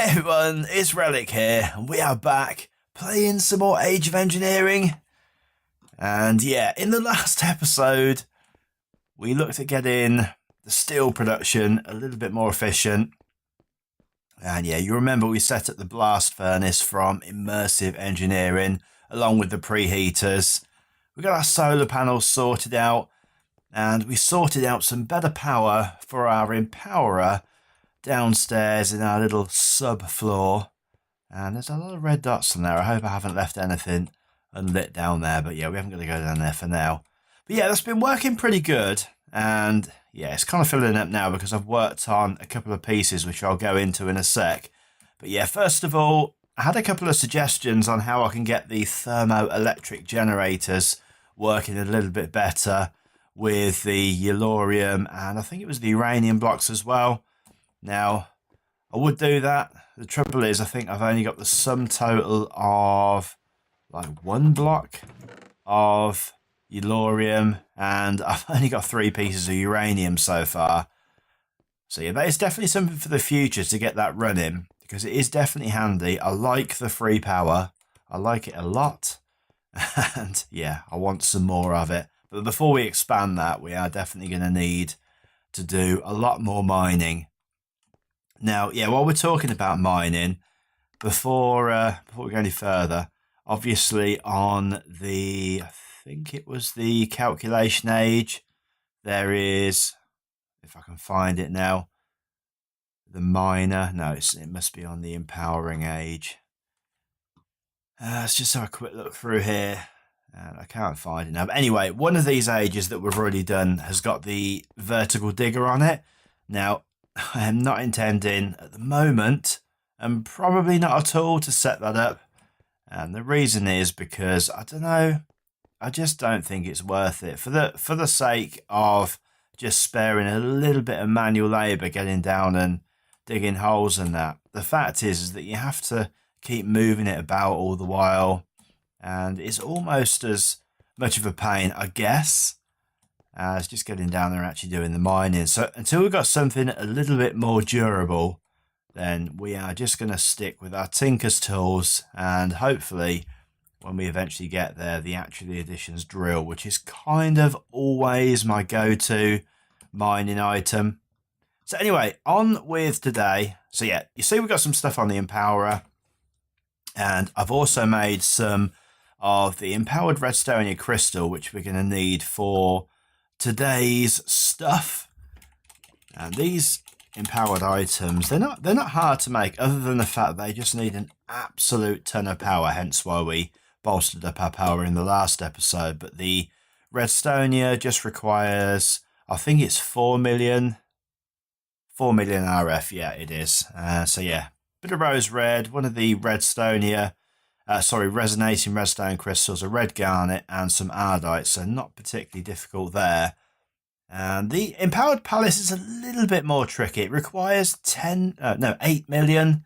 Hey everyone, it's Relic here, and we are back playing some more Age of Engineering. And yeah, in the last episode, we looked at getting the steel production a little bit more efficient. And yeah, you remember we set up the blast furnace from immersive engineering along with the preheaters. We got our solar panels sorted out, and we sorted out some better power for our Empowerer downstairs in our little subfloor. And there's a lot of red dots on there. I hope I haven't left anything unlit down there, but yeah, we haven't got to go down there for now. But yeah, that's been working pretty good, and yeah, it's kind of filling up now because I've worked on a couple of pieces which I'll go into in a sec. But yeah, first of all, I had a couple of suggestions on how I can get the thermoelectric generators working a little bit better with the Yellorium, and I think it was the uranium blocks as well. Now, I would do that. The trouble is, I think I've only got the sum total of like one block of Yellorium, and I've only got 3 pieces of uranium so far. So yeah, that is definitely something for the future to get that running, because it is definitely handy. I like the free power. I like it a lot. And yeah, I want some more of it. But before we expand that, we are definitely going to need to do a lot more mining. Now, yeah, while we're talking about mining, before we go any further, obviously on the, I think it was the calculation age, there is, if I can find it now, the miner. No, it must be on the empowering age. Let's just have a quick look through here. I can't find it now. But anyway, one of these ages that we've already done has got the vertical digger on it. Now, I am not intending at the moment, and probably not at all, to set that up. And the reason is because, I don't know, I just don't think it's worth it. For the sake of just sparing a little bit of manual labour getting down and digging holes and that. The fact is that you have to keep moving it about all the while. And it's almost as much of a pain, I guess, as just getting down there and actually doing the mining. So until we've got something a little bit more durable, then we are just going to stick with our Tinker's tools, and hopefully when we eventually get there, the Actually Additions drill, which is kind of always my go-to mining item. So anyway, on with today. So yeah, you see we've got some stuff on the Empowerer, and I've also made some of the empowered redstonia crystal, which we're going to need for today's stuff. And these empowered items, they're not hard to make, other than the fact they just need an absolute ton of power, hence why we bolstered up our power in the last episode. But the redstonia just requires, I think it's 4 million RF. Yeah, it is. So yeah, bit of rose red, one of the redstonia resonating redstone crystals, a red garnet, and some ardite, so not particularly difficult there. And the empowered palace is a little bit more tricky. It requires 8 million,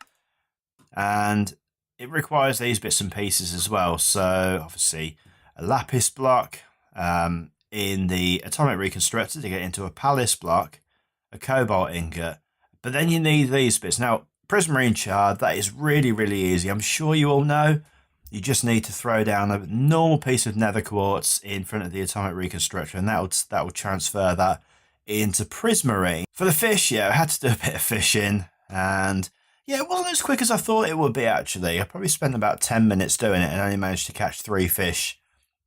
and it requires these bits and pieces as well. So obviously a lapis block in the atomic reconstructor to get into a palace block, a cobalt ingot, but then you need these bits. Now, prismarine shard, that is really, really easy. I'm sure you all know. You just need to throw down a normal piece of nether quartz in front of the atomic reconstructor, and that will transfer that into prismarine. For the fish, yeah, I had to do a bit of fishing, and yeah, it wasn't as quick as I thought it would be, actually. I probably spent about 10 minutes doing it and only managed to catch 3 fish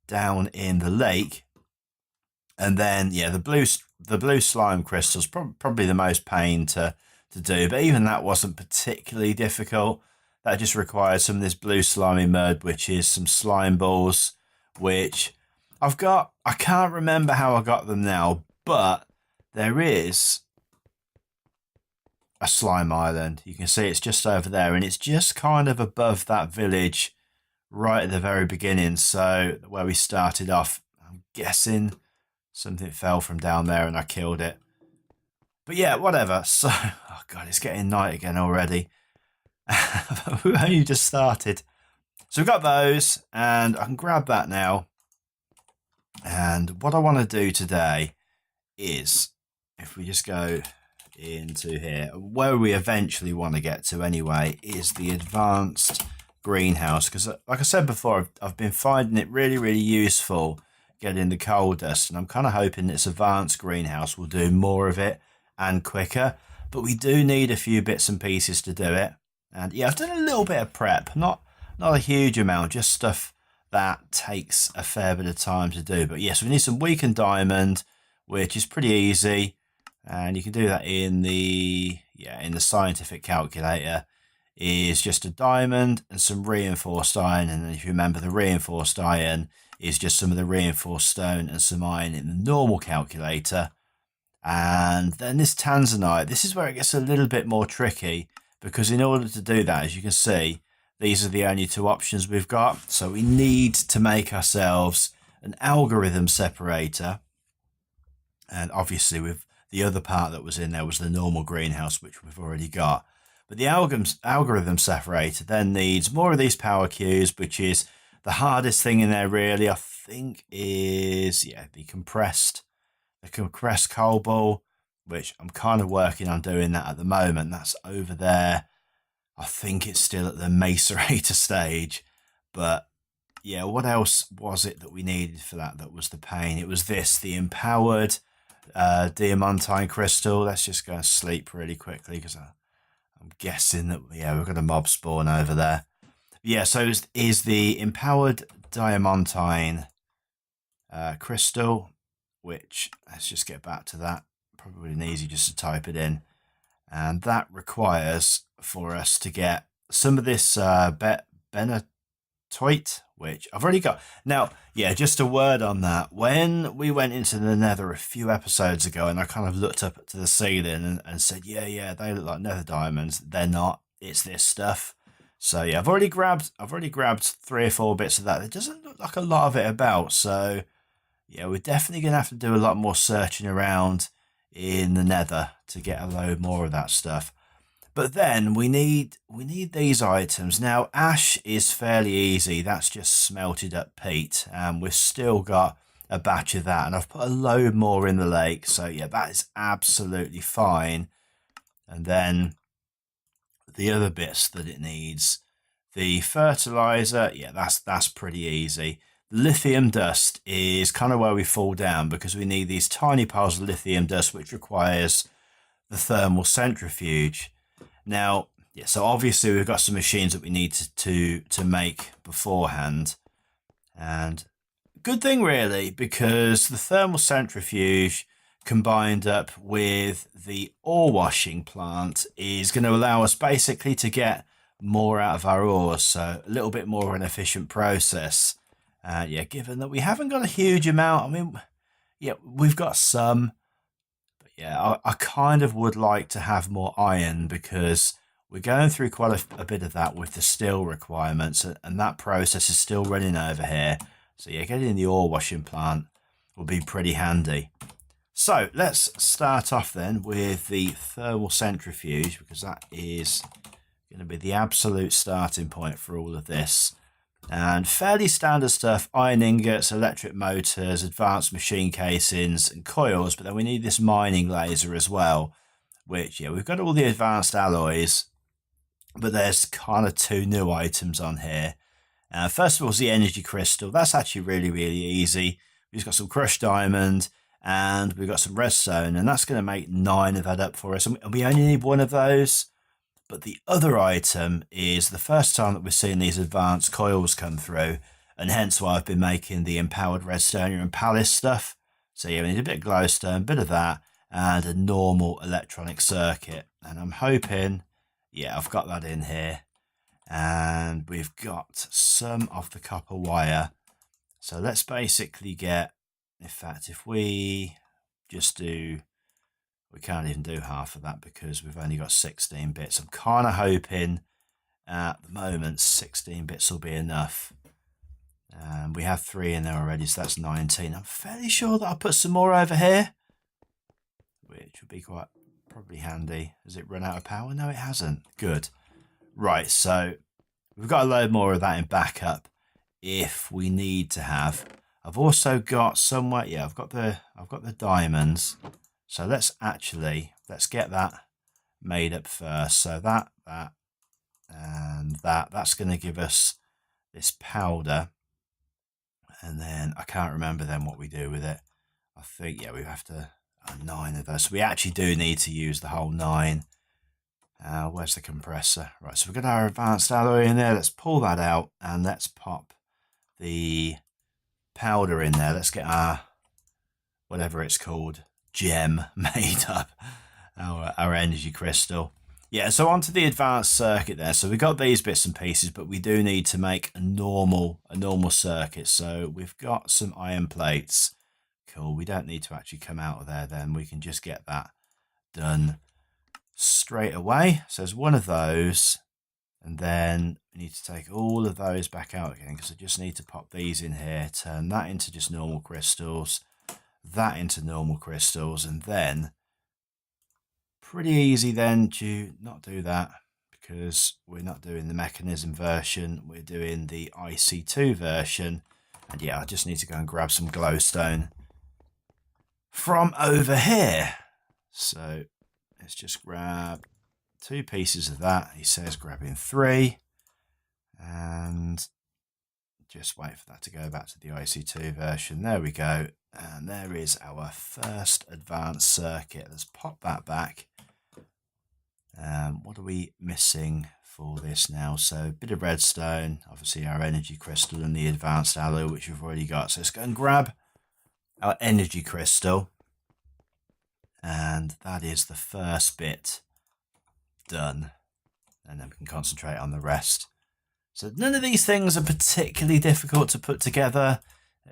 down in the lake. And then, yeah, the blue slime crystals, probably the most pain to do, but even that wasn't particularly difficult. That just requires some of this blue slimy mud, which is some slime balls, which I've got. I can't remember how I got them now, but there is a slime island. You can see it's just over there, and it's just kind of above that village right at the very beginning. So where we started off, I'm guessing something fell from down there and I killed it. But yeah, whatever. So, oh God, it's getting night again already. We've only just started. So we've got those, and I can grab that now. And what I want to do today is, if we just go into here. Where we eventually want to get to anyway is the advanced greenhouse, because like I said before, I've been finding it really useful getting the coal dust, and I'm kind of hoping this advanced greenhouse will do more of it and quicker. But we do need a few bits and pieces to do it. And yeah, I've done a little bit of prep, not a huge amount, just stuff that takes a fair bit of time to do. But yes, we need some weakened diamond, which is pretty easy, and you can do that in the scientific calculator. Is just a diamond and some reinforced iron, and if you remember, the reinforced iron is just some of the reinforced stone and some iron in the normal calculator. And then this tanzanite, this is where it gets a little bit more tricky, because in order to do that, as you can see, these are the only two options we've got. So we need to make ourselves an algorithm separator, and obviously with the other part that was in there was the normal greenhouse, which we've already got. But the algorithm separator then needs more of these power cubes, which is the hardest thing in there really, I think, is the compressed coal ball, which I'm kind of working on doing that at the moment. That's over there. I think it's still at the macerator stage. But yeah, what else was it that we needed for that? That was the pain. It was the empowered diamantine crystal. Let's just go and sleep really quickly, because I'm guessing that we've got a mob spawn over there. Yeah, so is the empowered diamantine crystal, which, let's just get back to that. Probably easy just to type it in. And that requires for us to get some of this benatoite, which I've already got. Now, yeah, just a word on that. When we went into the nether a few episodes ago, and I kind of looked up to the ceiling and said, yeah, they look like nether diamonds. They're not. It's this stuff. So yeah, I've already grabbed 3 or 4 bits of that. There doesn't look like a lot of it about. So yeah, we're definitely going to have to do a lot more searching around in the nether to get a load more of that stuff. But then we need these items. Now, ash is fairly easy. That's just smelted up peat. And we've still got a batch of that. And I've put a load more in the lake. So yeah, that is absolutely fine. And then the other bits that it needs, the fertilizer, yeah, that's pretty easy. Lithium dust is kind of where we fall down, because we need these tiny piles of lithium dust, which requires the thermal centrifuge. Now, yeah, so obviously we've got some machines that we need to make beforehand, and good thing really, because the thermal centrifuge combined up with the ore washing plant is going to allow us basically to get more out of our ores, so a little bit more of an efficient process. Yeah, given that we haven't got a huge amount, I mean, yeah, we've got some, but yeah, I kind of would like to have more iron, because we're going through quite a bit of that with the steel requirements, and that process is still running over here. So yeah, getting the ore washing plant will be pretty handy. So let's start off then with the thermal centrifuge, because that is going to be the absolute starting point for all of this. And fairly standard stuff: iron ingots, electric motors, advanced machine casings and coils. But then we need this mining laser as well, which, yeah, we've got all the advanced alloys, but there's kind of 2 new items on here. First of all is the energy crystal. That's actually really easy. We've got some crushed diamond and we've got some redstone, and that's going to make 9 of that up for us. And we only need 1 of those. But the other item is the first time that we're seeing these advanced coils come through, and hence why I've been making the empowered redstone and palace stuff. So yeah, we need a bit of glowstone, a bit of that, and a normal electronic circuit. And I'm hoping, yeah, I've got that in here. And we've got some of the copper wire. So let's basically get, in fact, if we just do... We can't even do half of that because we've only got 16 bits. I'm kind of hoping at the moment 16 bits will be enough. We have 3 in there already, so that's 19. I'm fairly sure that I'll put some more over here, which would be quite probably handy. Has it run out of power? No, it hasn't. Good. Right, so we've got a load more of that in backup if we need to have. I've also got somewhere, yeah, I've got the diamonds. So let's get that made up first. So that, and that's going to give us this powder. And then I can't remember then what we do with it. I think, yeah, we have to 9 of those. So we actually do need to use the whole 9. Where's the compressor? Right, so we've got our advanced alloy in there. Let's pull that out and let's pop the powder in there. Let's get our, whatever it's called, gem made up, our energy crystal. Yeah, so onto the advanced circuit there. So we've got these bits and pieces, but we do need to make a normal circuit. So we've got some iron plates. Cool, we don't need to actually come out of there then. We can just get that done straight away. So there's one of those, and then we need to take all of those back out again, because I just need to pop these in here, turn that into just normal crystals, that into normal crystals, and then pretty easy then to not do that, because we're not doing the mechanism version, we're doing the IC2 version. And yeah, I just need to go and grab some glowstone from over here. So let's just grab 2 pieces of that. He says grabbing 3, and just wait for that to go back to the IC2 version. There we go. And there is our first advanced circuit. Let's pop that back. What are we missing for this now? So a bit of redstone, obviously our energy crystal, and the advanced alloy, which we've already got. So let's go and grab our energy crystal. And that is the first bit done. And then we can concentrate on the rest. So none of these things are particularly difficult to put together.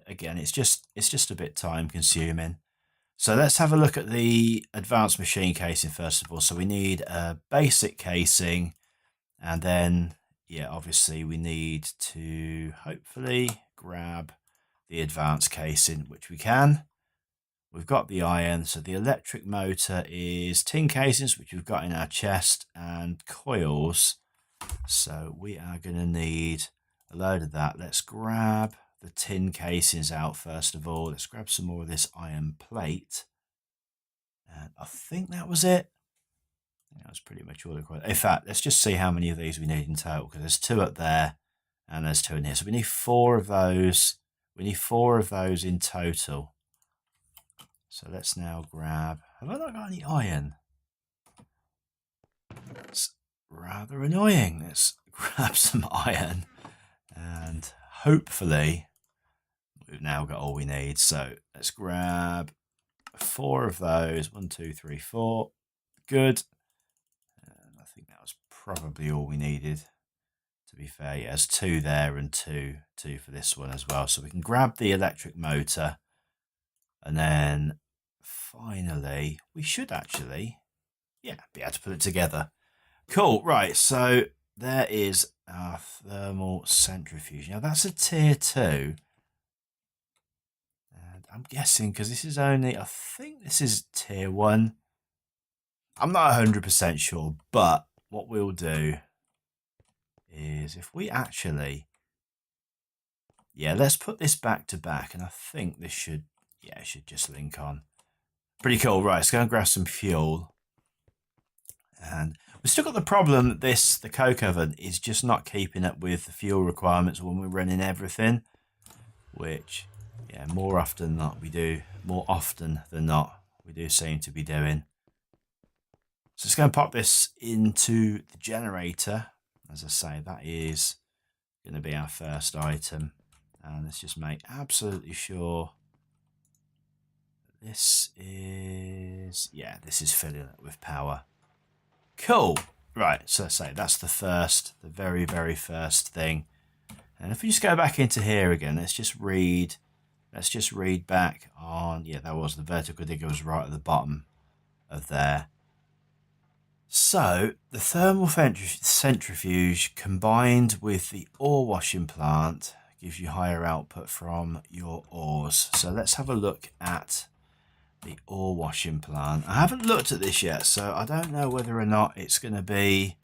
Again, it's just a bit time consuming. So let's have a look at the advanced machine casing first of all. So we need a basic casing, and then, yeah, obviously we need to hopefully grab the advanced casing, which we can. We've got the iron, so the electric motor is tin casings, which we've got in our chest, and coils. So we are going to need a load of that. Let's grab the tin casings out first of all. Let's grab some more of this iron plate. And I think that was it. That was pretty much all required. In fact, let's just see how many of these we need in total, because there's 2 up there and there's 2 in here. So we need 4 of those. We need 4 of those in total. So let's now grab... Have I not got any iron? That's rather annoying. Let's grab some iron. And hopefully we've now got all we need. So let's grab 4 of those. 1, 2, 3, 4. Good. And I think that was probably all we needed. To be fair, yeah, there's 2 there and 2 for this one as well. So we can grab the electric motor, and then finally we should actually, yeah, be able to put it together. Cool. Right. So there is our thermal centrifuge. Now that's a tier 2. And I'm guessing, because this is only, I think this is tier 1. I'm not 100% sure, but what we'll do is, if we actually, yeah, let's put this back to back, and I think this should, yeah, it should just link on. Pretty cool. Right, let's go and grab some fuel. And we've still got the problem that the coke oven is just not keeping up with the fuel requirements when we're running everything, which, yeah, more often than not we do seem to be doing. So let's go and pop this into the generator. As I say, that is going to be our first item. And let's just make absolutely sure this is, yeah, this is filling it with power. Cool. Right, so let's say that's the very, very first thing. And if we just go back into here again, let's just read back on, yeah, that was the vertical digger was right at the bottom of there. So the thermal centrifuge combined with the ore washing plant gives you higher output from your ores. So let's have a look at the ore washing plant. I haven't looked at this yet, so I don't know whether or not it's going to be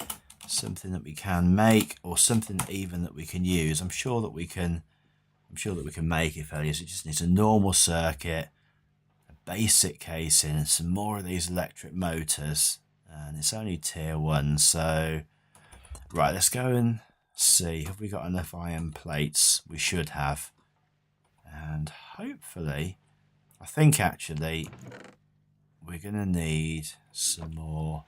something that we can make or something even that we can use. I'm sure that we can make it, fellas. It just needs a normal circuit, a basic casing and some more of these electric motors. And it's only tier 1, so... Right, let's go and see. Have we got enough iron plates? We should have. And hopefully, I think actually, we're going to need some more.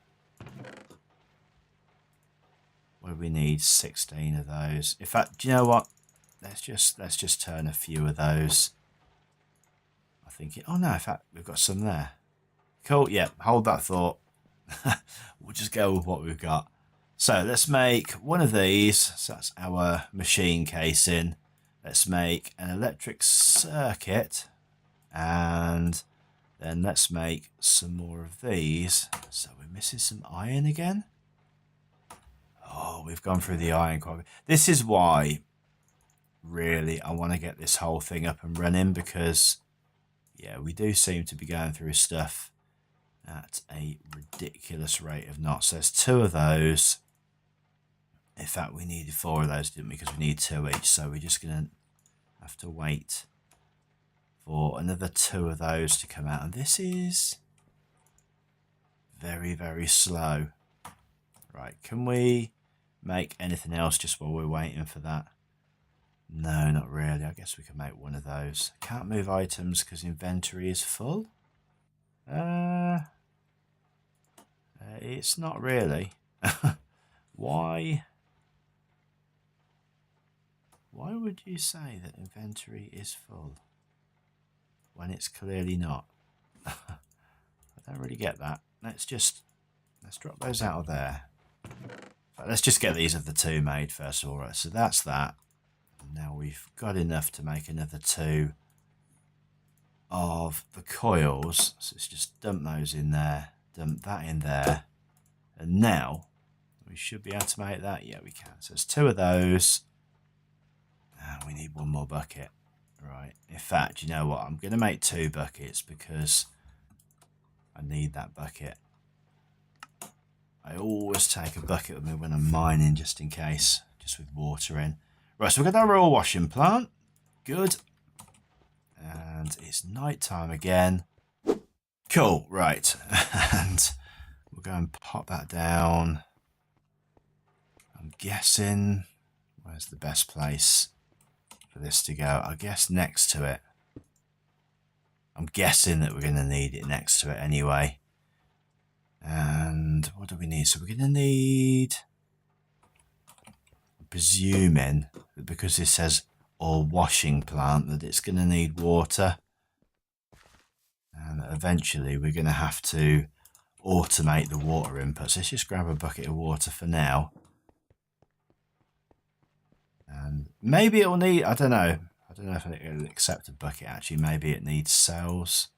What do we need? 16 of those. In fact, do you know what? Let's just turn a few of those. I think it... Oh no, in fact, we've got some there. Cool, yeah, hold that thought. We'll just go with what we've got. So let's make one of these. So that's our machine casing. Let's make an electric circuit. And then let's make some more of these. So we're missing some iron again. Oh, we've gone through the iron quite a bit. This is why, really, I want to get this whole thing up and running, because, yeah, we do seem to be going through stuff at a ridiculous rate of knots. So there's 2 of those. In fact, we needed 4 of those, didn't we? Because we need 2 each. So we're just going to have to wait for another 2 of those to come out. And this is very, very slow. Right, can we make anything else just while we're waiting for that? No, not really. I guess we can make one of those. Can't move items because inventory is full. It's not really. Why would you say that inventory is full when it's clearly not? I don't really get that. Let's drop those out of there. Let's just get these other 2 made first of all. Right, so that's that. Now we've got enough to make another 2 of the coils. So let's just dump those in there, dump that in there, and now we should be able to make that. Yeah, we can. So there's 2 of those. And we need 1 more bucket. Right. In fact, you know what? I'm going to make 2 buckets because I need that bucket. I always take a bucket with me when I'm mining, just in case, just with water in. Right, so we've got our ore washing plant. Good. And it's night time again. Cool, right. And we'll go and pop that down. I'm guessing, where's the best place for this to go? I guess next to it. I'm guessing that we're going to need it next to it anyway. And what do we need? So we're going to need, I'm presuming that because this says ore washing plant, that it's going to need water. And eventually we're going to have to automate the water inputs. Let's just grab a bucket of water for now. And maybe it'll need, I don't know if it'll accept a bucket actually. Maybe it needs cells.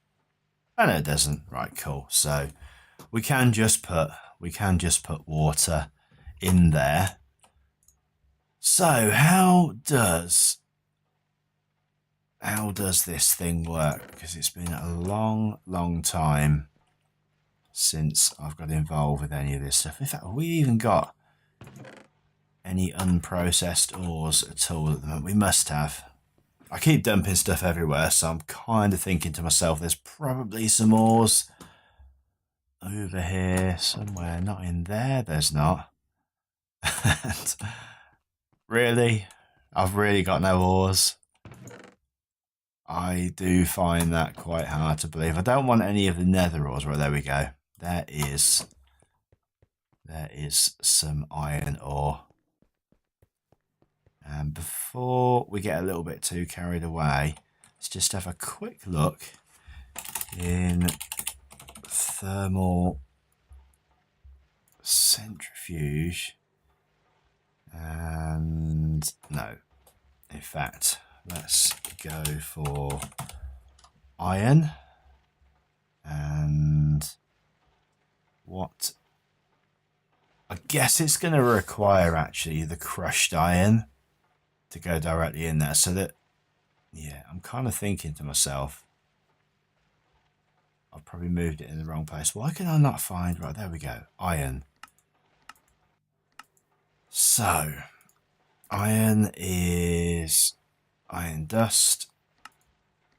Oh no, it doesn't. Right, cool. So we can just put water in there. So how does this thing work? Because it's been a long time since I've got involved with any of this stuff. In fact, have we even got any unprocessed ores at all at the moment? We must have. I keep dumping stuff everywhere, so I'm kind of thinking to myself, there's probably some ores over here somewhere. Not in there, there's not. And really? I've really got no ores. I do find that quite hard to believe. I don't want any of the nether ores. Right, there we go. There is some iron ore. And before we get a little bit too carried away, let's just have a quick look in thermal centrifuge. And no, in fact, let's go for iron. And what I guess it's going to require actually the crushed iron to go directly in there, so that, yeah, I'm kind of thinking to myself, I've probably moved it in the wrong place. Why can I not find, right, there we go, iron. So iron is iron dust,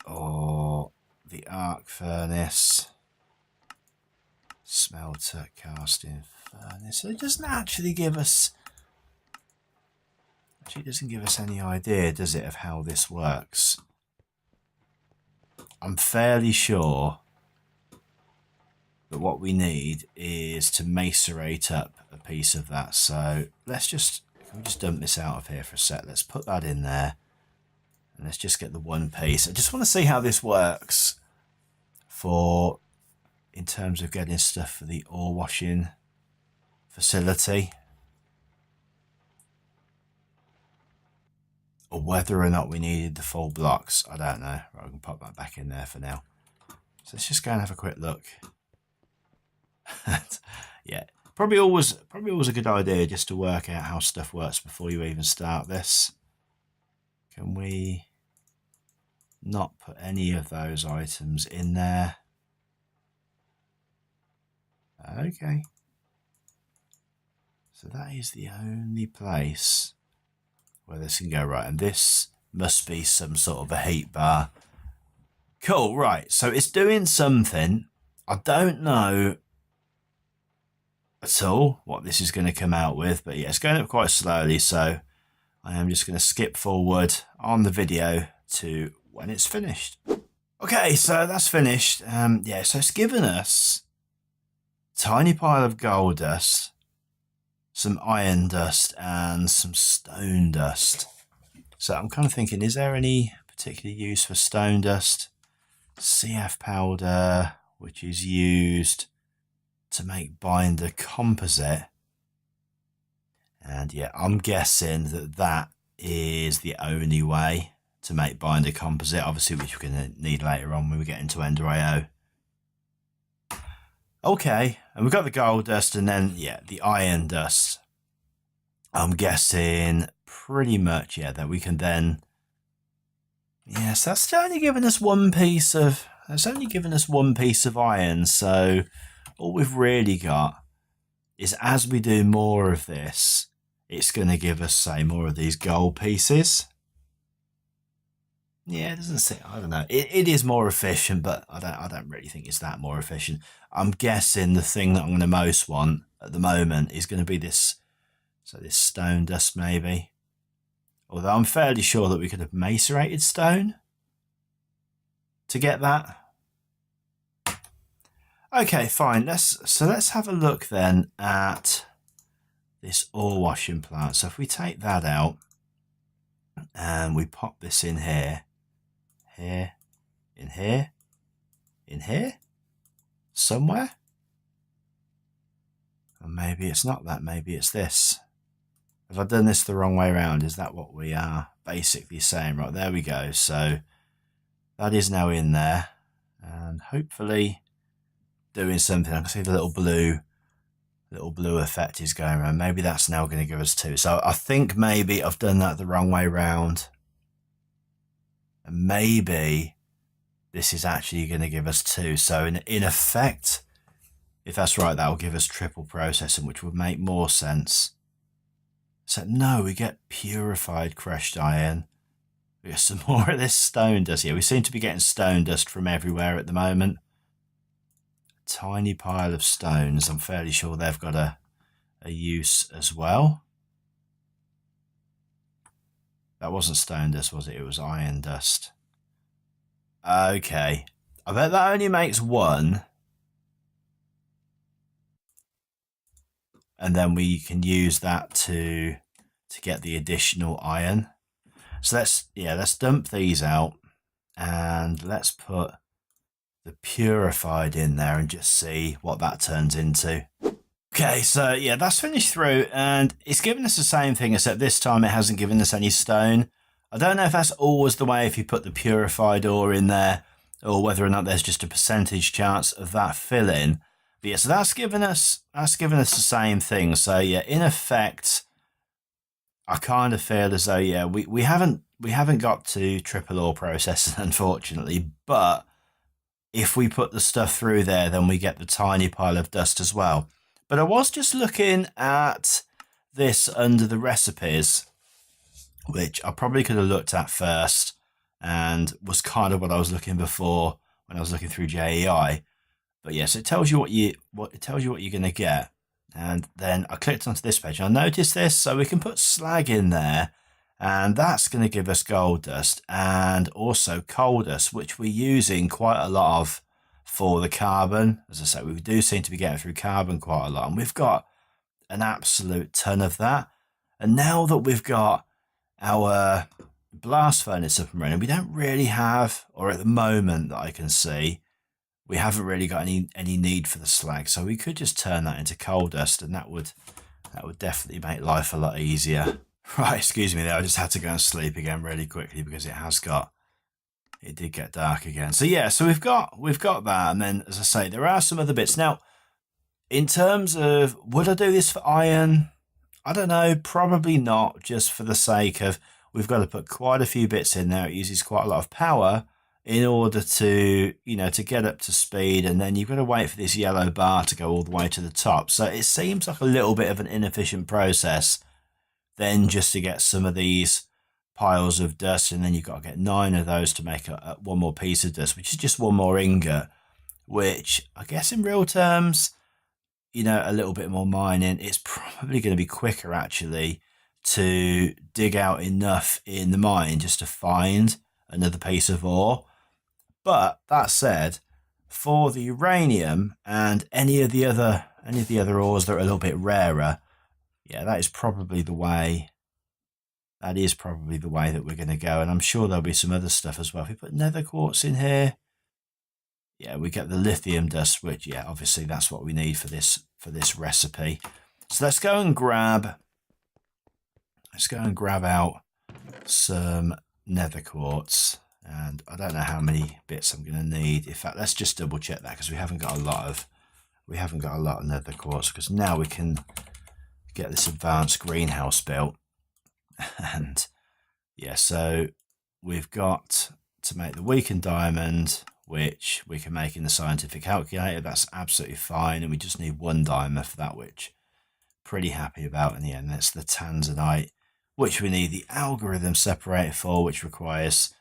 or the arc furnace, smelter, casting furnace. So it doesn't actually give us, doesn't give us any idea, does it, of how this works? I'm fairly sure that what we need is to macerate up a piece of that. So let's just, can we just dump this out of here for a sec? Let's put that in there. And let's just get the one piece. I just want to see how this works for, in terms of getting stuff for the ore washing facility. Or whether or not we needed the full blocks. I don't know. Right, I can pop that back in there for now. So let's just go and have a quick look. Yeah, probably always a good idea just to work out how stuff works before you even start this. Can we not put any of those items in there? Okay. So that is the only place where this can go. Right, and this must be some sort of a heat bar. Cool, right, so it's doing something. I don't know at all what this is going to come out with, but yeah, it's going up quite slowly, so I am just going to skip forward on the video to when it's finished. Okay, so that's finished. Yeah, so it's given us a tiny pile of gold dust, some iron dust, and some stone dust. So I'm kind of thinking, is there any particular use for stone dust? CF powder, which is used to make binder composite. And yeah, I'm guessing that that is the only way to make binder composite, obviously, which we're going to need later on when we get into Ender IO. Okay, and we've got the gold dust, and then, yeah, the iron dust. I'm guessing pretty much, yeah, that we can then... Yes, that's only given us one piece of... That's only given us one piece of iron, so all we've really got is, as we do more of this, it's going to give us, say, more of these gold pieces. Yeah, it doesn't say, I don't know. It is more efficient, but I don't really think it's that more efficient. I'm guessing the thing that I'm going to most want at the moment is going to be this, so this stone dust maybe. Although I'm fairly sure that we could have macerated stone to get that. Okay, fine. Let's have a look then at this ore washing plant. So if we take that out and we pop this in here, in here, somewhere. And maybe it's not that, maybe it's this. Have I done this the wrong way around? Is that what we are basically saying? Right, there we go. So that is now in there, and hopefully doing something. I can see the little blue effect is going around. Maybe that's now going to give us 2. So I think maybe I've done that the wrong way around. And maybe this is actually going to give us 2. So in effect, if that's right, that will give us triple processing, which would make more sense. So no, we get purified crushed iron. We get some more of this stone dust. Yeah, we seem to be getting stone dust from everywhere at the moment. A tiny pile of stones. I'm fairly sure they've got a use as well. That wasn't stone dust, was it? It was iron dust. Okay. I bet that only makes 1. And then we can use that to get the additional iron. So let's dump these out, and let's put the purified in there and just see what that turns into. Okay, so yeah, that's finished through, and it's given us the same thing, except this time it hasn't given us any stone. I don't know if that's always the way if you put the purified ore in there, or whether or not there's just a percentage chance of that filling. But yeah, so that's given us the same thing. So yeah, in effect, I kind of feel as though, yeah, we haven't got to triple ore processing, unfortunately, but if we put the stuff through there, then we get the tiny pile of dust as well. But I was just looking at this under the recipes, which I probably could have looked at first, and was kind of what I was looking before when I was looking through JEI. But yes, it tells you what you're going to get. And then I clicked onto this page and I noticed this, so we can put slag in there, and that's going to give us gold dust and also coal dust, which we're using quite a lot of for the carbon. As I say, we do seem to be getting through carbon quite a lot, and we've got an absolute ton of that. And now that we've got our blast furnace up and running, we don't really have, or at the moment that I can see, we haven't really got any need for the slag, so we could just turn that into coal dust, and that would definitely make life a lot easier. Right, excuse me there, I just had to go and sleep again really quickly because it did get dark again. So yeah, so we've got that, and then as I say, there are some other bits. Now, in terms of would I do this for iron? I don't know, probably not, just for the sake of we've got to put quite a few bits in there. It uses quite a lot of power in order to, to get up to speed, and then you've got to wait for this yellow bar to go all the way to the top. So it seems like a little bit of an inefficient process then just to get some of these piles of dust, and then you've got to get 9 of those to make one more piece of dust, which is just one more ingot, which I guess in real terms, a little bit more mining, it's probably going to be quicker actually to dig out enough in the mine just to find another piece of ore. But that said, for the uranium and any of the other ores that are a little bit rarer, yeah, that is probably the way. That is probably the way that we're going to go, and I'm sure there'll be some other stuff as well. If we put nether quartz in here, yeah, we get the lithium dust, which, yeah, obviously that's what we need for this recipe. So let's go and grab out some nether quartz, and I don't know how many bits I'm going to need. In fact, let's just double check that, because we haven't got a lot of nether quartz, because now we can get this advanced greenhouse built. And yeah, so we've got to make the weakened diamond, which we can make in the scientific calculator. That's absolutely fine, and we just need 1 diamond for that, which pretty happy about in the end. That's the tanzanite, which we need the algorithm separator for, which requires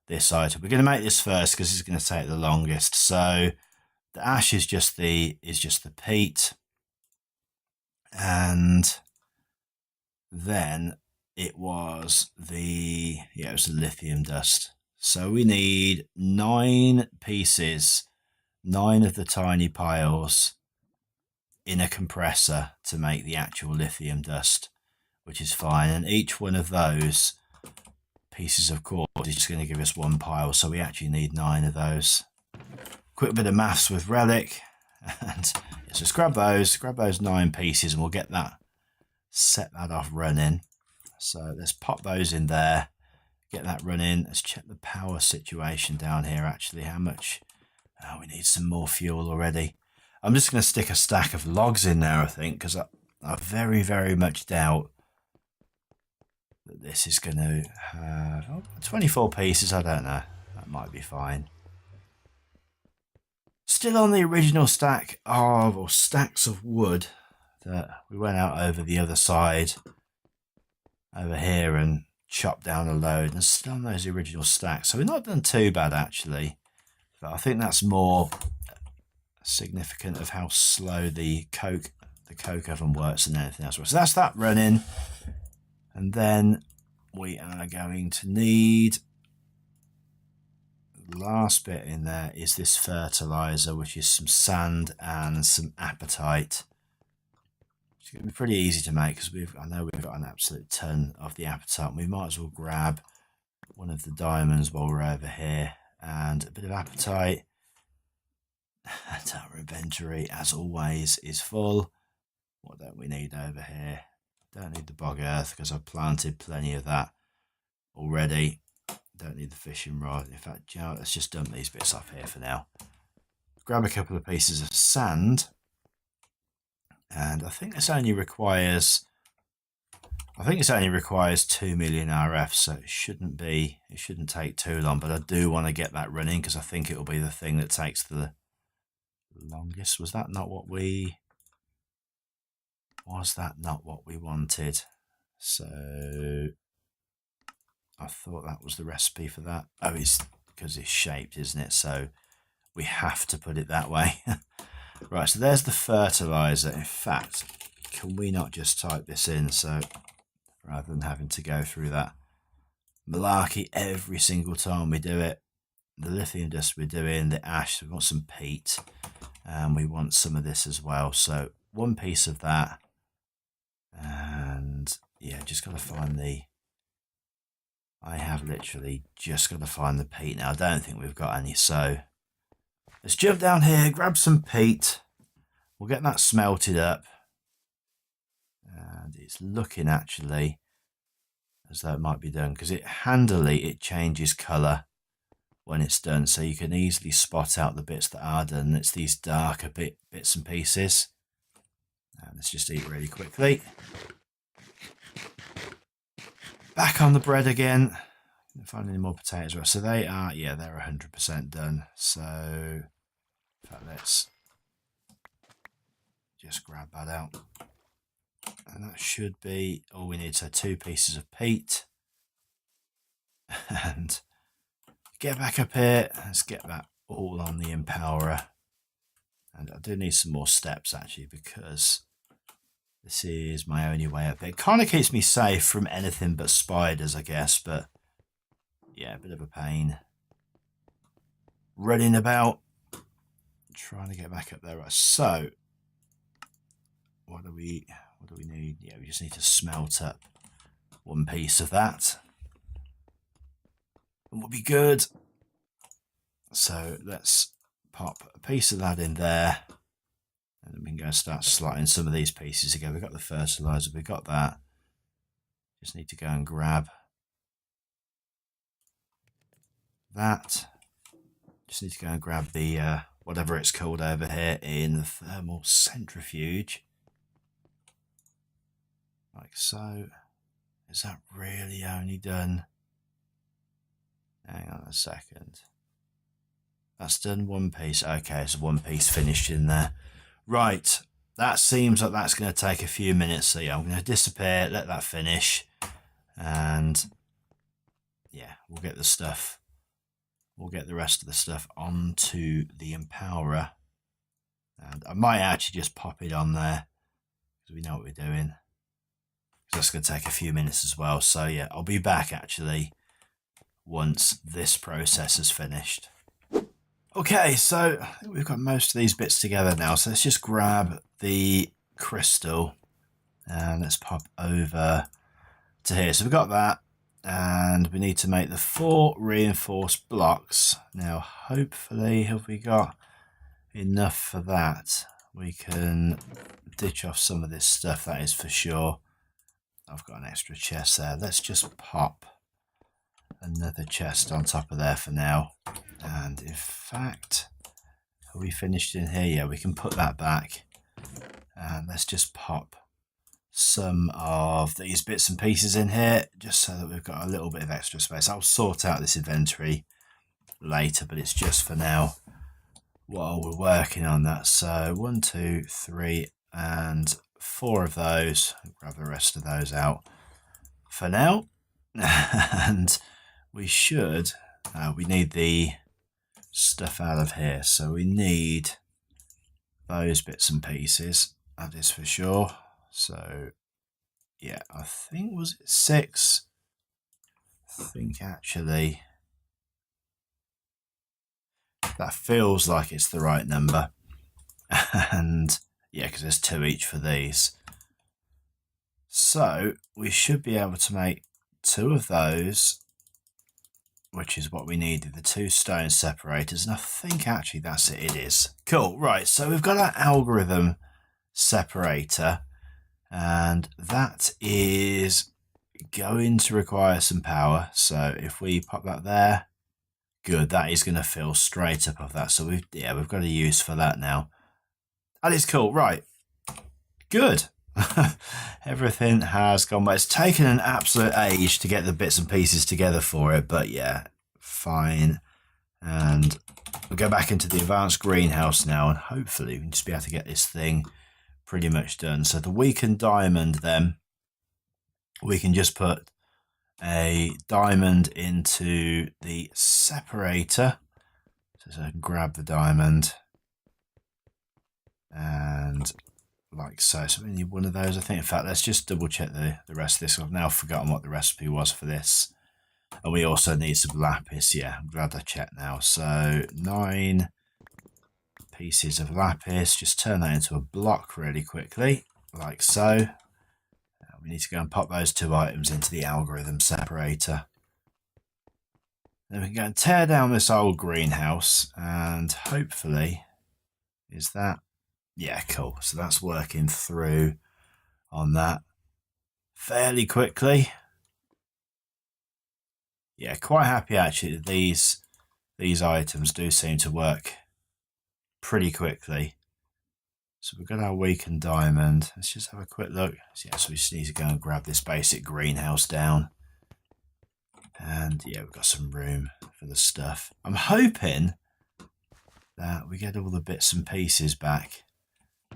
this item. We're going to make this first because it's going to take the longest. So the ash is just the peat, and then it was the lithium dust. So we need 9 pieces, 9 of the tiny piles in a compressor to make the actual lithium dust, which is fine. And each one of those pieces of quartz is just going to give us 1 pile. So we actually need 9 of those. Quick bit of maths with Relic. And just grab those 9 pieces, and we'll get that, set that off running. So let's pop those in there, get that running. Let's check the power situation down here, actually, how much. Oh, we need some more fuel already. I'm just going to stick a stack of logs in there, I think, because I very, very much doubt that this is going to have 24 pieces. I don't know. That might be fine. Still on the original stacks of wood that we went out over the other side over here and chopped down a load, and still on those original stacks. So we've not done too bad actually, but I think that's more significant of how slow the coke oven works than anything else. So that's that running, and then we are going to need, the last bit in there is this fertilizer, which is some sand and some apatite. It's going to be pretty easy to make because I know we've got an absolute ton of the apatite. We might as well grab one of the diamonds while we're over here, and a bit of apatite. And our inventory, as always, is full. What don't we need over here? Don't need the bog earth because I've planted plenty of that already. Don't need the fishing rod. In fact, let's just dump these bits off here for now. Grab a couple of pieces of sand. And I think this only requires 2 million RF, so it shouldn't take too long, but I do want to get that running because I think it'll be the thing that takes the longest. Was that not what we wanted? So I thought that was the recipe for that. Oh, it's because it's shaped, isn't it? So we have to put it that way. Right, so there's the fertilizer. In fact, can we not just type this in, so rather than having to go through that malarkey every single time we do it? The lithium dust we're doing, the ash, we want some peat, and we want some of this as well. So 1 piece of that, and yeah, just got to find the, I have literally just got to find the peat now. I don't think we've got any, so let's jump down here, grab some peat. We'll get that smelted up, and it's looking actually as though it might be done, because it changes colour when it's done, so you can easily spot out the bits that are done. It's these darker bits and pieces. And let's just eat really quickly. Back on the bread again. Can't find any more potatoes. Right, so they are, yeah, they're 100% done. So, in fact, let's just grab that out. And that should be all we need. So 2 pieces of peat. And get back up here. Let's get that all on the empowerer. And I do need some more steps actually, because this is my only way up. It kind of keeps me safe from anything but spiders, I guess. But yeah, a bit of a pain running about, trying to get back up there. Right, so what do we need? Yeah, we just need to smelt up 1 piece of that, and we'll be good. So let's pop a piece of that in there, and then we can go and start slotting some of these pieces together. We've got the fertilizer, we've got that. Just need to go and grab that. Just need to go and grab the whatever it's called over here in the thermal centrifuge. Like so. Is that really only done? Hang on a second. That's done 1 piece. Okay, so 1 piece finished in there. Right, that seems like that's going to take a few minutes. So yeah, I'm going to disappear, let that finish. And yeah, we'll get the stuff. We'll get the rest of the stuff onto the empowerer. And I might actually just pop it on there, because we know what we're doing. That's going to take a few minutes as well. So yeah, I'll be back actually once this process is finished. Okay, so I think we've got most of these bits together now. So let's just grab the crystal and let's pop over to here. So we've got that, and we need to make the 4 reinforced blocks. Now, hopefully, have we got enough for that? We can ditch off some of this stuff, that is for sure. I've got an extra chest there. Let's just pop another chest on top of there for now. And in fact, are we finished in here? Yeah, we can put that back. And let's just pop some of these bits and pieces in here, just so that we've got a little bit of extra space. I'll sort out this inventory later, but it's just for now while we're working on that. So 1, 2, 3, and 4 of those. I'll grab the rest of those out for now. And we should, we need the stuff out of here. So we need those bits and pieces, that is for sure. So yeah, I think, was it 6? I think actually that feels like it's the right number. And yeah, because there's 2 each for these. So we should be able to make 2 of those, which is what we needed, the 2 stone separators. And I think actually that's it, it is. Cool, right, so we've got our algorithm separator, and that is going to require some power. So if we pop that there, good, that is going to fill straight up of that. So we've got a use for that now. That is cool, right, good. Everything has gone well. It's taken an absolute age to get the bits and pieces together for it, but yeah, fine. And we'll go back into the advanced greenhouse now, and hopefully we can just be able to get this thing pretty much done. So the weakened diamond, then we can just put a diamond into the separator. So So I can grab the diamond. And like so. So we need one of those, I think. In fact, let's just double check the rest of this. I've now forgotten what the recipe was for this. And we also need some lapis. Yeah, I'm glad I checked now. So 9 pieces of lapis. Just turn that into a block really quickly, like so. We need to go and pop those 2 items into the algorithm separator. Then we can go and tear down this old greenhouse, and hopefully, is that? Yeah, cool. So that's working through on that fairly quickly. Yeah, quite happy actually that these items do seem to work pretty quickly. So we've got our weakened diamond. Let's just have a quick look. So yeah, so we just need to go and grab this basic greenhouse down. And yeah, we've got some room for the stuff. I'm hoping that we get all the bits and pieces back.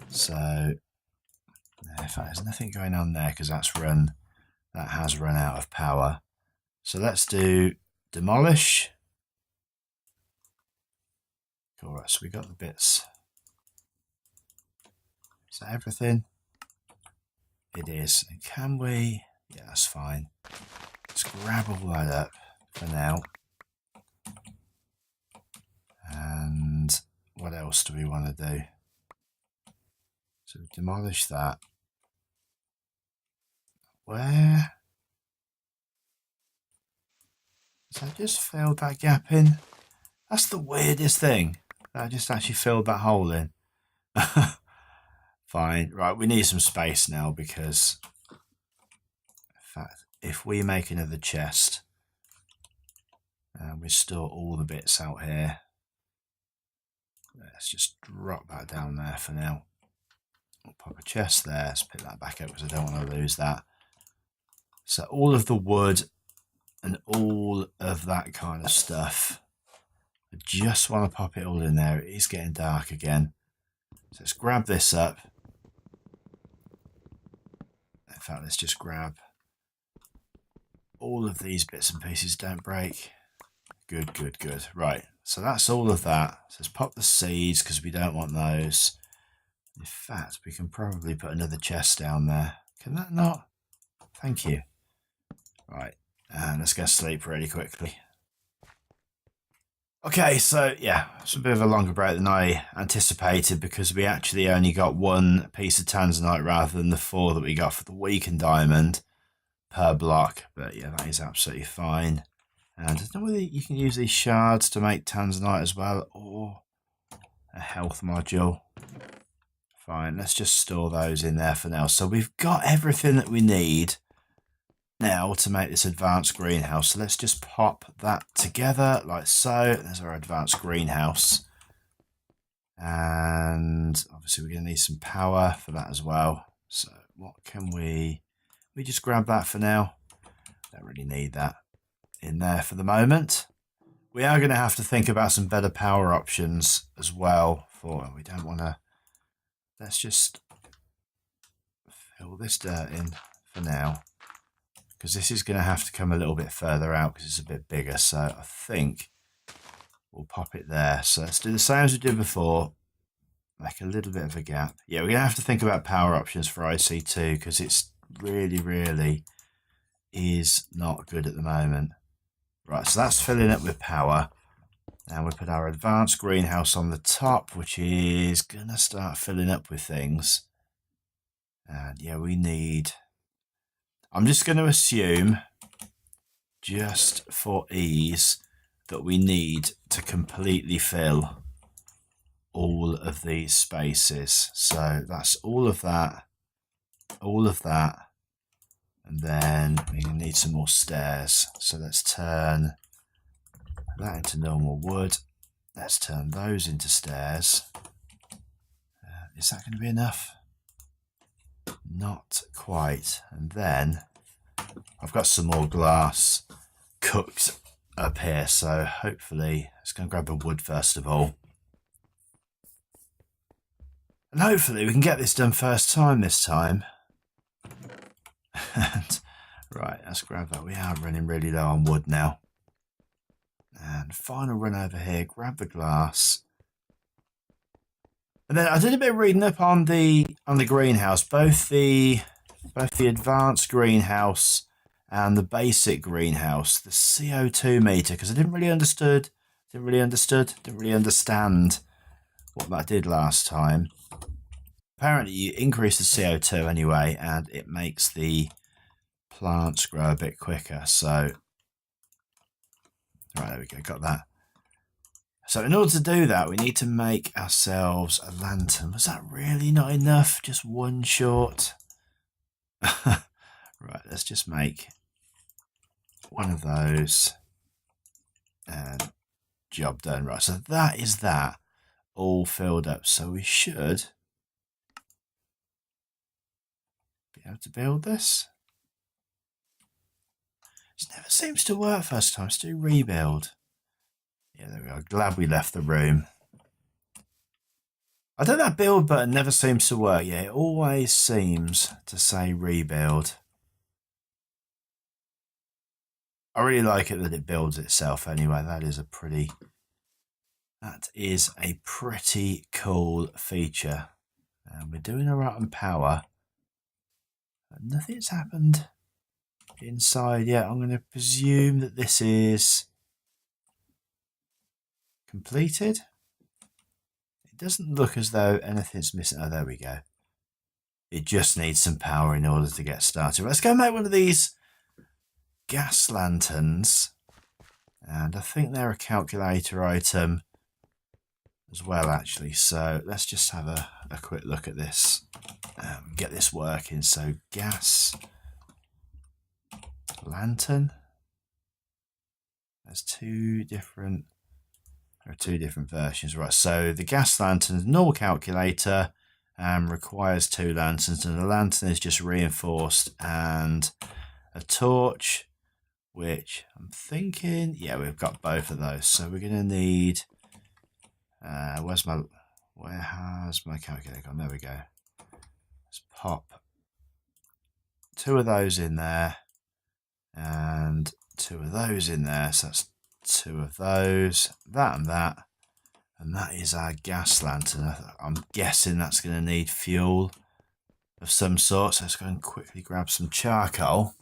So in fact, there's nothing going on there because that has run out of power. So let's do demolish. Cool, right, so we got the bits. Is that everything? It is. And can we? Yeah, that's fine. Let's grab all that up for now. And what else do we want to do? So demolish that. Where? So I just filled that gap in. That's the weirdest thing. I just actually filled that hole in. Fine. Right, we need some space now because, in fact, if we make another chest and we store all the bits out here, let's just drop that down there for now. We'll pop a chest there. Let's pick that back up because I don't want to lose that. So all of the wood and all of that kind of stuff, I just want to pop it all in there. It is getting dark again. So let's grab this up. In fact, let's just grab all of these bits and pieces. Don't break. Good, good, good. Right, so that's all of that. So let's pop the seeds because we don't want those. In fact, we can probably put another chest down there. Can that not? Thank you. Right, and let's go sleep really quickly. Okay, so yeah, it's a bit of a longer break than I anticipated because we actually only got 1 piece of tanzanite rather than the 4 that we got for the weakened diamond per block. But yeah, that is absolutely fine. And I don't know whether you can use these shards to make tanzanite as well, or a health module. Fine, let's just store those in there for now. So we've got everything that we need now to make this advanced greenhouse. So let's just pop that together like so. There's our advanced greenhouse. And obviously we're going to need some power for that as well. So what can we just grab that for now? Don't really need that in there for the moment. We are going to have to think about some better power options as well. We don't want to. Let's just fill this dirt in for now, because this is going to have to come a little bit further out because it's a bit bigger. So I think we'll pop it there. So let's do the same as we did before. Make a little bit of a gap. Yeah, we're going to have to think about power options for IC2 because it's really is not good at the moment. Right, so that's filling up with power. And we put our advanced greenhouse on the top, which is going to start filling up with things. And yeah, we need... I'm just going to assume, just for ease, that we need to completely fill all of these spaces. So that's all of that, and then we need some more stairs. So let's turn that into normal wood. Let's turn those into stairs. Is that going to be enough? Not quite. And then I've got some more glass cooked up here, so hopefully let's go and grab the wood first of all. And hopefully we can get this done first time this time. And right, let's grab that. We are running really low on wood now. And final run over here, grab the glass. And then I did a bit of reading up on the greenhouse, both the advanced greenhouse and the basic greenhouse, the CO2 meter, because I didn't really understand what that did last time. Apparently you increase the CO2 anyway, and it makes the plants grow a bit quicker. So, right, there we go, got that. So in order to do that, we need to make ourselves a lantern. Was that really not enough? Just one short? Right, let's just make one of those. And job done. Right, so that is that all filled up. So we should be able to build this. It never seems to work first time. Let's do rebuild. Yeah, there we go. Glad we left the room. I don't know, that build button never seems to work. Yeah, it always seems to say rebuild. I really like it that it builds itself anyway. That is a pretty cool feature. And we're doing all right on power. But nothing's happened inside yet. I'm going to presume that this is completed. It doesn't look as though anything's missing. Oh, there we go. It just needs some power in order to get started. Let's go make one of these gas lanterns. And I think they're a calculator item as well, actually. So let's just have a quick look at this. Get this working. So gas lantern. There's two different versions, right? So the gas lantern is normal calculator and requires 2 lanterns, and the lantern is just reinforced, and a torch, which I'm thinking, yeah, we've got both of those. So we're gonna need where has my calculator gone? There we go. Let's pop 2 of those in there and 2 of those in there. So that's 2 of those, that and that, and that is our gas lantern. I'm guessing that's going to need fuel of some sort, so let's go and quickly grab some charcoal.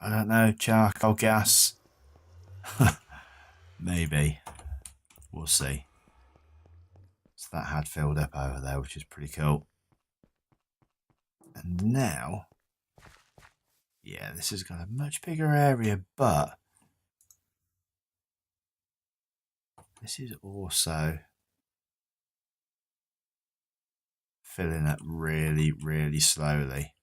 I don't know, charcoal gas. Maybe, we'll see. So that had filled up over there, which is pretty cool. And now, yeah, this has got a much bigger area, but this is also filling up really, really slowly.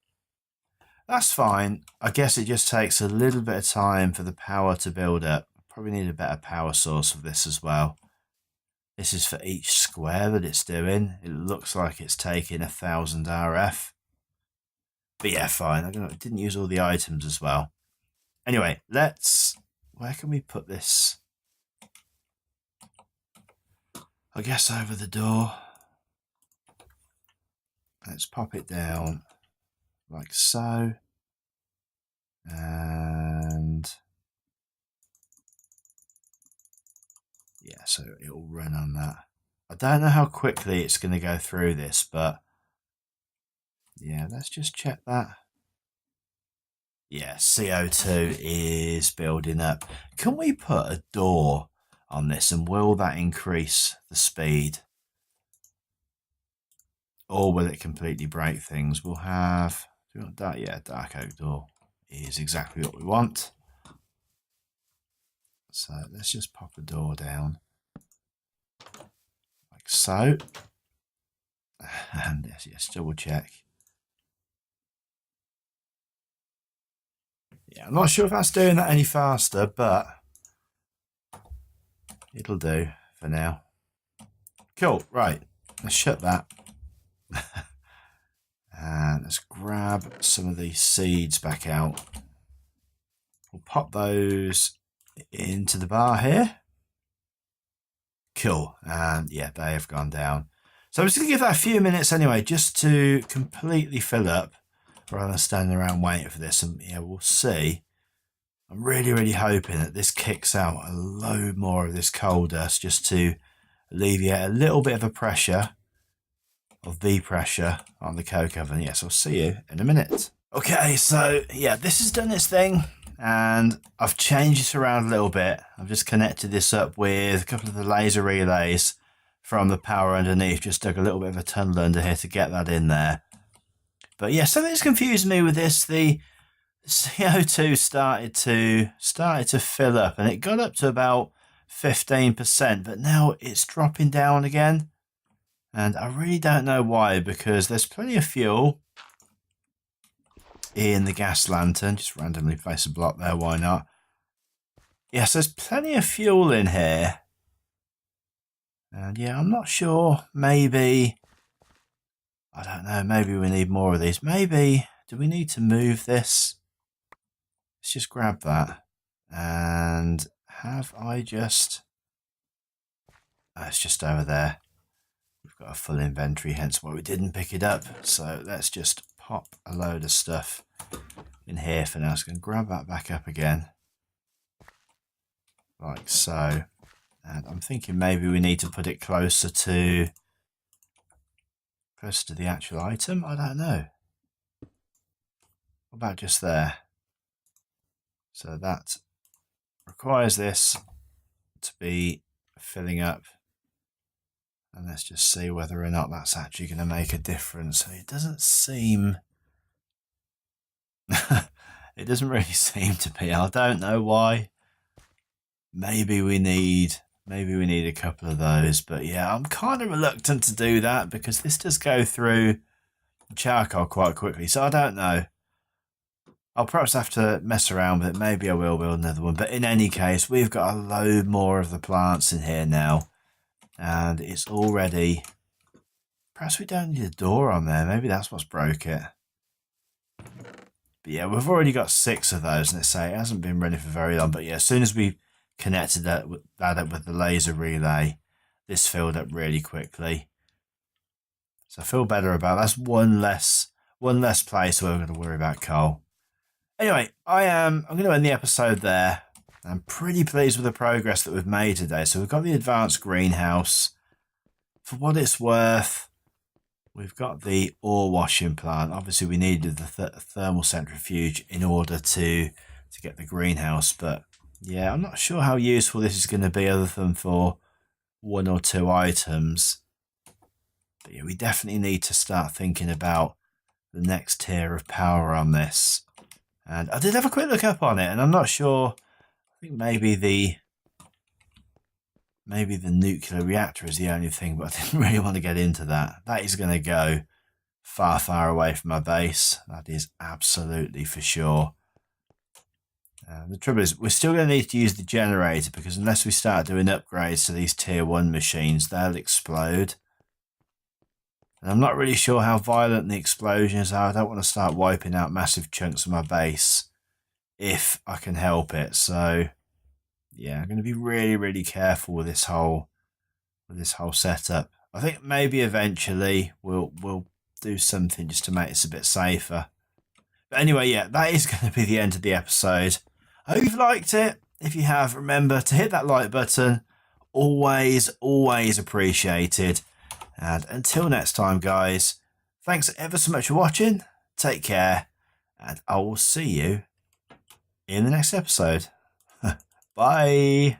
That's fine. I guess it just takes a little bit of time for the power to build up. Probably need a better power source for this as well. This is for each square that it's doing. It looks like it's taking 1000 RF. But yeah, fine. I didn't use all the items as well. Anyway, where can we put this? I guess over the door. Let's pop it down like so. And yeah, so it'll run on that. I don't know how quickly it's going to go through this, but yeah, let's just check that. Yeah, CO2 is building up. Can we put a door on this, and will that increase the speed? Or will it completely break things? We'll have, do we want that? Yeah, dark oak door is exactly what we want. So let's just pop a door down like so. And yes, double check. Yeah, I'm not sure if that's doing that any faster, but it'll do for now. Cool, right, let's shut that. And let's grab some of these seeds back out. We'll pop those into the bar here. Cool, and yeah, they have gone down. So I'm just going to give that a few minutes anyway, just to completely fill up, rather than standing around waiting for this. And yeah, we'll see. I'm really hoping that this kicks out a load more of this coal dust just to alleviate a little bit of the pressure, of the pressure on the coke oven. Yes, I'll see you in a minute. Okay, so yeah, this has done its thing and I've changed it around a little bit. I've just connected this up with a couple of the laser relays from the power underneath, just dug a little bit of a tunnel under here to get that in there. But yeah, something's confused me with this. The CO2 started to fill up and it got up to about 15%, but now it's dropping down again. And I really don't know why, because there's plenty of fuel in the gas lantern. Just randomly place a block there, why not? Yes, there's plenty of fuel in here. And yeah, I'm not sure. Maybe, I don't know, maybe we need more of these. Maybe, do we need to move this? Let's just grab that. And have I just... Oh, it's just over there. We've got a full inventory, hence why we didn't pick it up. So let's just pop a load of stuff in here for now. So I can grab that back up again. Like so. And I'm thinking maybe we need to put it closer to the actual item. I don't know. What about just there? So that requires this to be filling up. And let's just see whether or not that's actually going to make a difference. It doesn't seem... it doesn't really seem to be. I don't know why. Maybe we need a couple of those. But yeah, I'm kind of reluctant to do that because this does go through charcoal quite quickly. So I don't know. I'll perhaps have to mess around with it. Maybe I will build another one. But in any case, we've got a load more of the plants in here now. And it's already... Perhaps we don't need a door on there. Maybe that's what's broke it. But yeah, we've already got 6 of those. And let's say it hasn't been running for very long. But yeah, as soon as we connected that up with the laser relay, this filled up really quickly. So I feel better about that. That's one less place where we're going to worry about coal. Anyway, I'm going to end the episode there. I'm pretty pleased with the progress that we've made today. So we've got the advanced greenhouse. For what it's worth, we've got the ore washing plant. Obviously, we needed the thermal centrifuge in order to get the greenhouse. But yeah, I'm not sure how useful this is going to be other than for 1 or 2 items. But yeah, we definitely need to start thinking about the next tier of power on this. And I did have a quick look up on it, and I'm not sure. I think maybe the nuclear reactor is the only thing, but I didn't really want to get into that. That is going to go far away from my base. That is absolutely for sure. The trouble is, we're still going to need to use the generator because unless we start doing upgrades to these tier 1 machines, they'll explode. And I'm not really sure how violent the explosions are. I don't want to start wiping out massive chunks of my base if I can help it. So yeah, I'm going to be really careful with this whole setup. I think maybe eventually we'll do something just to make this a bit safer. But anyway, yeah, that is going to be the end of the episode. I hope you've liked it. If you have, remember to hit that like button. Always appreciated. And until next time, guys, thanks ever so much for watching. Take care, and I will see you in the next episode. Bye.